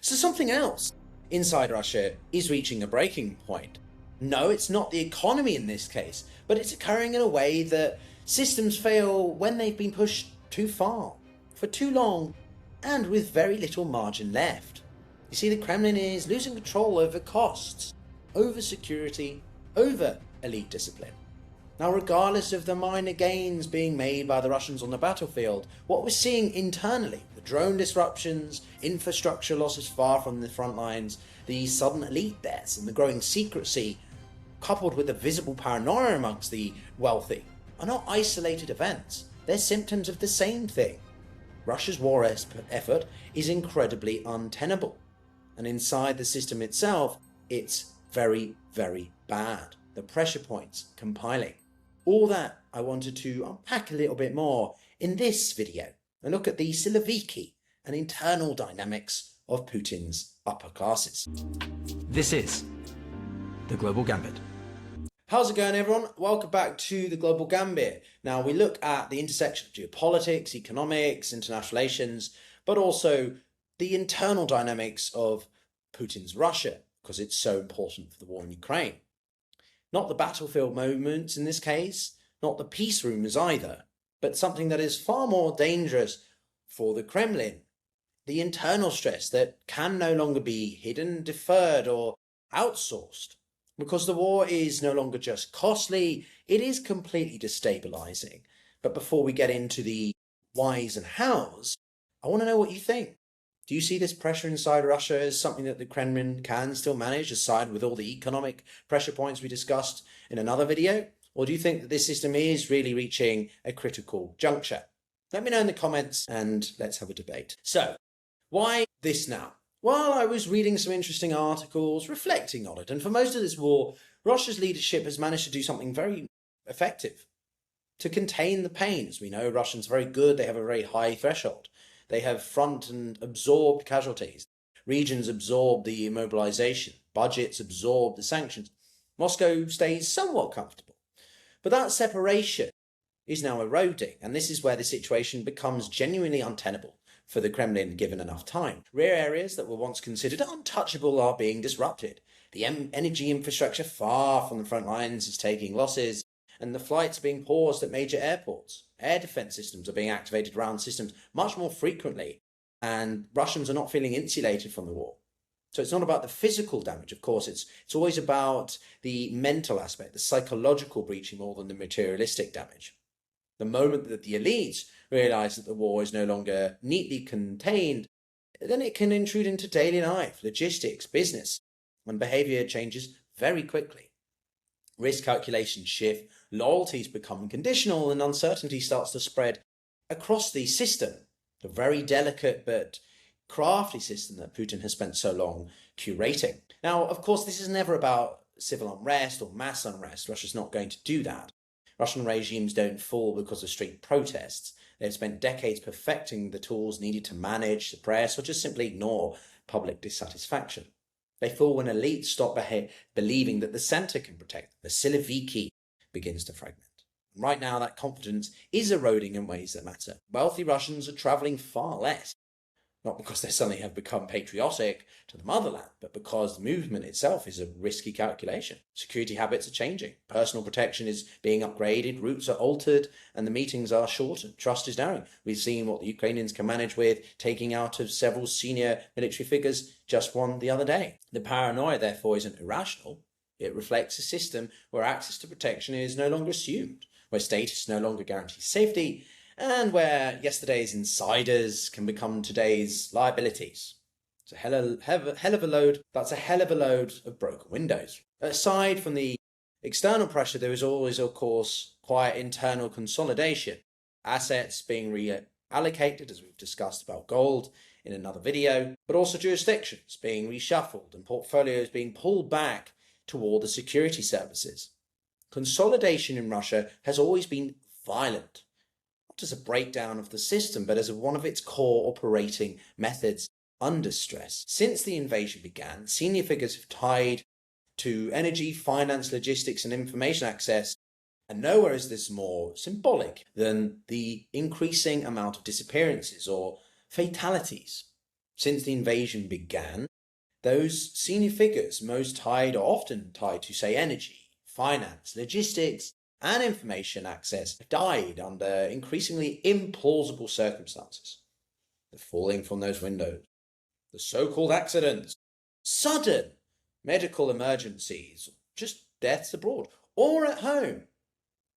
So something else inside Russia is reaching a breaking point. No, it's not the economy in this case, but it's occurring in a way that systems fail when they've been pushed too far, for too long, and with very little margin left. You see, the Kremlin is losing control over costs, over security, over elite discipline. Now, regardless of the minor gains being made by the Russians on the battlefield, what we're seeing internally, the drone disruptions, infrastructure losses far from the front lines, the sudden elite deaths and the growing secrecy, coupled with the visible paranoia amongst the wealthy, are not isolated events. They're symptoms of the same thing. Russia's war effort is incredibly untenable. And inside the system itself, it's very, very bad. The pressure points compiling. All that I wanted to unpack a little bit more in this video and look at the Siloviki and internal dynamics of Putin's upper classes. This is the Global Gambit. How's it going, everyone? Welcome back to the Global Gambit. Now, we look at the intersection of geopolitics, economics, international relations, but also the internal dynamics of Putin's Russia, because it's so important for the war in Ukraine. Not the battlefield moments in this case, not the peace rumors either, but something that is far more dangerous for the Kremlin. The internal stress that can no longer be hidden, deferred, or outsourced. Because the war is no longer just costly, it is completely destabilizing. But before we get into the whys and hows, I want to know what you think. Do you see this pressure inside Russia as something that the Kremlin can still manage, aside with all the economic pressure points we discussed in another video? Or do you think that this system is really reaching a critical juncture? Let me know in the comments and let's have a debate. So, why this now? Well, I was reading some interesting articles, reflecting on it, and for most of this war, Russia's leadership has managed to do something very effective to contain the pain. As we know, Russians are very good, they have a very high threshold. They have front and absorbed casualties. Regions absorb the immobilization. Budgets absorb the sanctions. Moscow stays somewhat comfortable. But that separation is now eroding, and this is where the situation becomes genuinely untenable for the Kremlin given enough time. Rear areas that were once considered untouchable are being disrupted. The energy infrastructure far from the front lines is taking losses, and the flights are being paused at major airports. Air defense systems are being activated around systems much more frequently, and Russians are not feeling insulated from the war. So it's not about the physical damage, of course, it's always about the mental aspect, the psychological breaching more than the materialistic damage. The moment that the elites realize that the war is no longer neatly contained, then it can intrude into daily life, logistics, business, and behavior changes very quickly. Risk calculations shift, loyalties become conditional, and uncertainty starts to spread across the system, the very delicate but crafty system that Putin has spent so long curating. Now, of course, this is never about civil unrest or mass unrest. Russia's not going to do that. Russian regimes don't fall because of street protests. They've spent decades perfecting the tools needed to manage, suppress, or just simply ignore public dissatisfaction. They fall when elites stop believing that the centre can protect them. The Siloviki begins to fragment. Right now, that confidence is eroding in ways that matter. Wealthy Russians are travelling far less, not because they suddenly have become patriotic to the motherland, but because the movement itself is a risky calculation. Security habits are changing. Personal protection is being upgraded, routes are altered, and the meetings are shortened. Trust is narrowing. We've seen what the Ukrainians can manage with taking out of several senior military figures, just one the other day. The paranoia, therefore, isn't irrational. It reflects a system where access to protection is no longer assumed, where status no longer guarantees safety, and where yesterday's insiders can become today's liabilities. It's a hell of a load. That's a hell of a load of broken windows. Aside from the external pressure, there is always, of course, quiet internal consolidation. Assets being reallocated, as we've discussed about gold in another video, but also jurisdictions being reshuffled and portfolios being pulled back toward the security services. Consolidation in Russia has always been violent. Not as a breakdown of the system, but as one of its core operating methods under stress. Since the invasion began, senior figures have tied to energy, finance, logistics, and information access, and nowhere is this more symbolic than the increasing amount of disappearances or fatalities. Since the invasion began, those senior figures often tied to, say, energy, finance, logistics, and information access have died under increasingly implausible circumstances. The falling from those windows, the so-called accidents, sudden medical emergencies, just deaths abroad, or at home.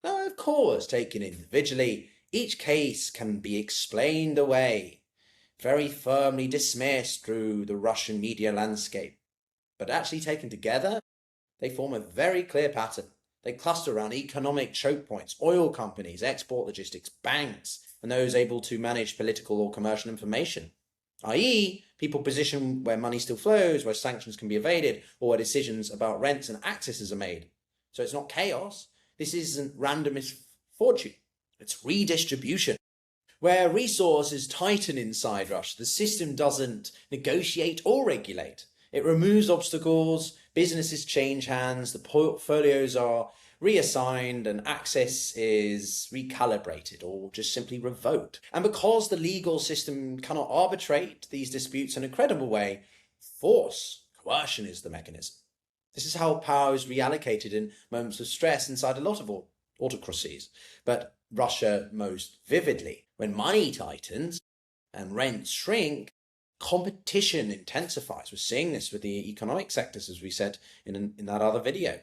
Now, of course, taken individually, each case can be explained away, very firmly dismissed through the Russian media landscape. But actually taken together, they form a very clear pattern. They cluster around economic choke points, oil companies, export logistics, banks, and those able to manage political or commercial information, i.e., people positioned where money still flows, where sanctions can be evaded, or where decisions about rents and accesses are made. So it's not chaos. This isn't random misfortune. It's redistribution. Where resources tighten inside Russia, the system doesn't negotiate or regulate. It removes obstacles, businesses change hands, the portfolios are reassigned, and access is recalibrated or just simply revoked. And because the legal system cannot arbitrate these disputes in a credible way, force, coercion is the mechanism. This is how power is reallocated in moments of stress inside a lot of autocracies, but Russia most vividly. When money tightens and rents shrink, competition intensifies. We're seeing this with the economic sectors, as we said in that other video.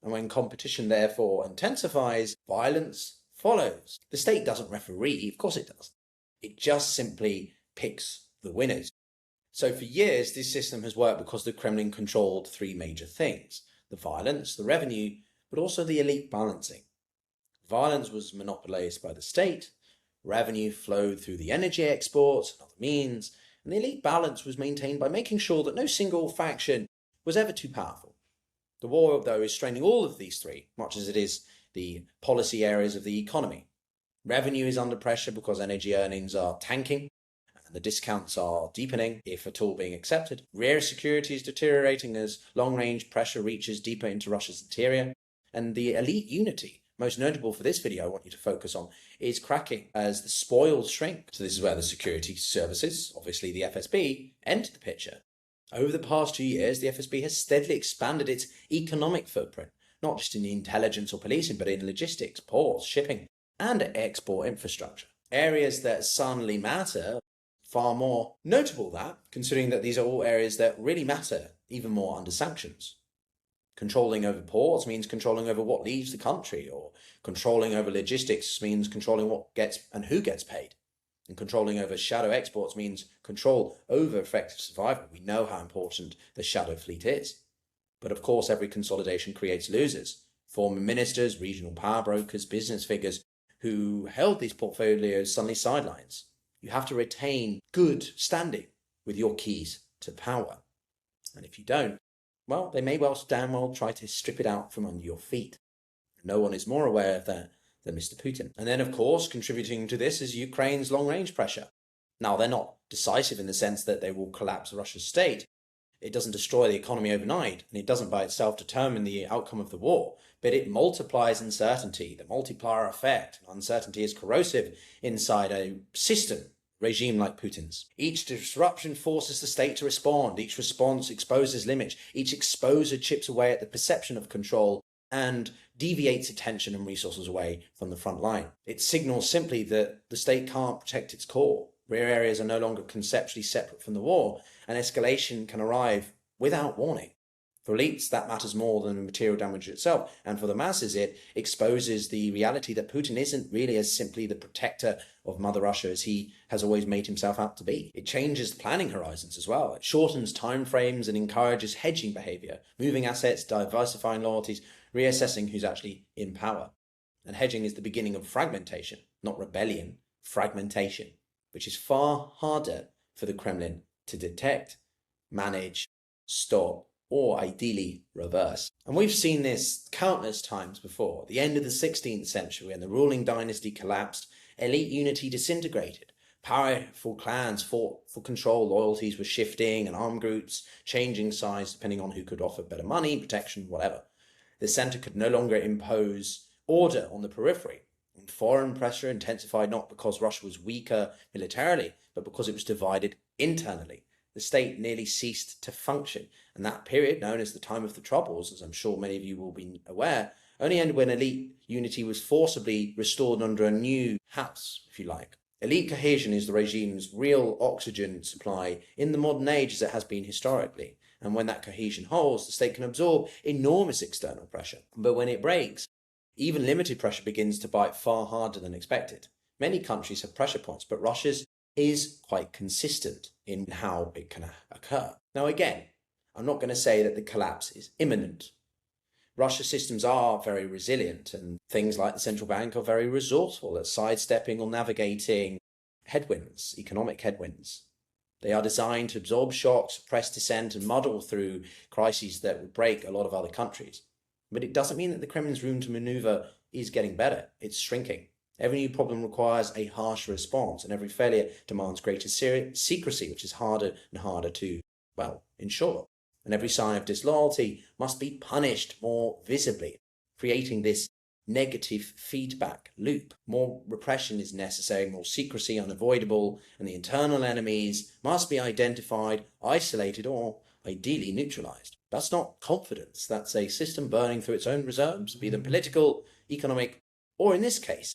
And when competition therefore intensifies, violence follows. The state doesn't referee, of course it does. It just simply picks the winners. So for years, this system has worked because the Kremlin controlled three major things: the violence, the revenue, but also the elite balancing. Violence was monopolized by the state, revenue flowed through the energy exports and other means, and the elite balance was maintained by making sure that no single faction was ever too powerful. The war, though, is straining all of these three, much as it is the policy areas of the economy. Revenue is under pressure because energy earnings are tanking, and the discounts are deepening, if at all being accepted. Rear security is deteriorating as long-range pressure reaches deeper into Russia's interior, and the elite unity, most notable for this video I want you to focus on, is cracking as the spoils shrink. So this is where the security services, obviously the FSB, enter the picture. Over the past 2 years, the FSB has steadily expanded its economic footprint, not just in intelligence or policing, but in logistics, ports, shipping, and export infrastructure. Areas that suddenly matter, far more notable that, considering that these are all areas that really matter, even more under sanctions. Controlling over ports means controlling over what leaves the country, or controlling over logistics means controlling what gets and who gets paid. And controlling over shadow exports means control over effective survival. We know how important the shadow fleet is. But of course, every consolidation creates losers. Former ministers, regional power brokers, business figures who held these portfolios suddenly sidelines. You have to retain good standing with your keys to power. And if you don't, well, they may damn well try to strip it out from under your feet. No one is more aware of that than Mr. Putin. And then, of course, contributing to this is Ukraine's long-range pressure. Now, they're not decisive in the sense that they will collapse Russia's state. It doesn't destroy the economy overnight, and it doesn't by itself determine the outcome of the war, but it multiplies uncertainty, the multiplier effect. Uncertainty is corrosive inside a regime like Putin's. Each disruption forces the state to respond. Each response exposes limits. Each exposure chips away at the perception of control and deviates attention and resources away from the front line. It signals simply that the state can't protect its core. Rear areas are no longer conceptually separate from the war, and escalation can arrive without warning. For elites, that matters more than the material damage itself, and for the masses, it exposes the reality that Putin isn't really as simply the protector of Mother Russia as he has always made himself out to be. It changes the planning horizons as well. It shortens timeframes and encourages hedging behavior, moving assets, diversifying loyalties, reassessing who's actually in power. And hedging is the beginning of fragmentation, not rebellion, fragmentation, which is far harder for the Kremlin to detect, manage, stop, or ideally reverse. And we've seen this countless times before. At the end of the 16th century, when the ruling dynasty collapsed, elite unity disintegrated. Powerful clans fought for control, loyalties were shifting, and armed groups changing size depending on who could offer better money, protection, whatever. The center could no longer impose order on the periphery. And foreign pressure intensified not because Russia was weaker militarily, but because it was divided internally. the state nearly ceased to function. And that period, known as the time of the Troubles, as I'm sure many of you will be aware, only ended when elite unity was forcibly restored under a new house, if you like. Elite cohesion is the regime's real oxygen supply in the modern age as it has been historically. And when that cohesion holds, the state can absorb enormous external pressure. But when it breaks, even limited pressure begins to bite far harder than expected. Many countries have pressure points, but Russia's is quite consistent in how it can occur. Now again, I'm not going to say that the collapse is imminent. Russia's systems are very resilient, and things like the central bank are very resourceful at sidestepping or navigating headwinds, economic headwinds. They are designed to absorb shocks, suppress dissent, and muddle through crises that would break a lot of other countries. But it doesn't mean that the Kremlin's room to maneuver is getting better. It's shrinking. Every new problem requires a harsher response, and every failure demands greater secrecy, which is harder and harder to, ensure. And every sign of disloyalty must be punished more visibly, creating this negative feedback loop. More repression is necessary, more secrecy unavoidable, and the internal enemies must be identified, isolated, or ideally neutralized. That's not confidence. That's a system burning through its own reserves, be them political, economic, or in this case,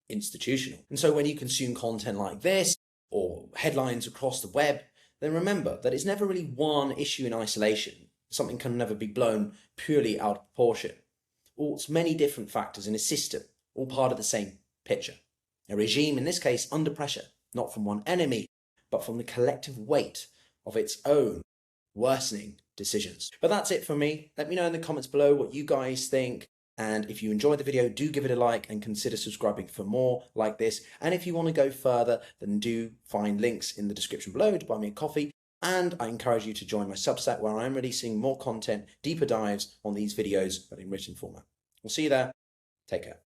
institutional. And so when you consume content like this, or headlines across the web, then remember that it's never really one issue in isolation. Something can never be blown purely out of proportion. It's many different factors in a system, all part of the same picture. A regime, in this case, under pressure, not from one enemy, but from the collective weight of its own worsening decisions. But that's it from me. Let me know in the comments below what you guys think. And if you enjoyed the video, do give it a like and consider subscribing for more like this. And if you want to go further, then do find links in the description below to buy me a coffee. And I encourage you to join my Substack, where I'm releasing more content, deeper dives on these videos, but in written format. We'll see you there. Take care.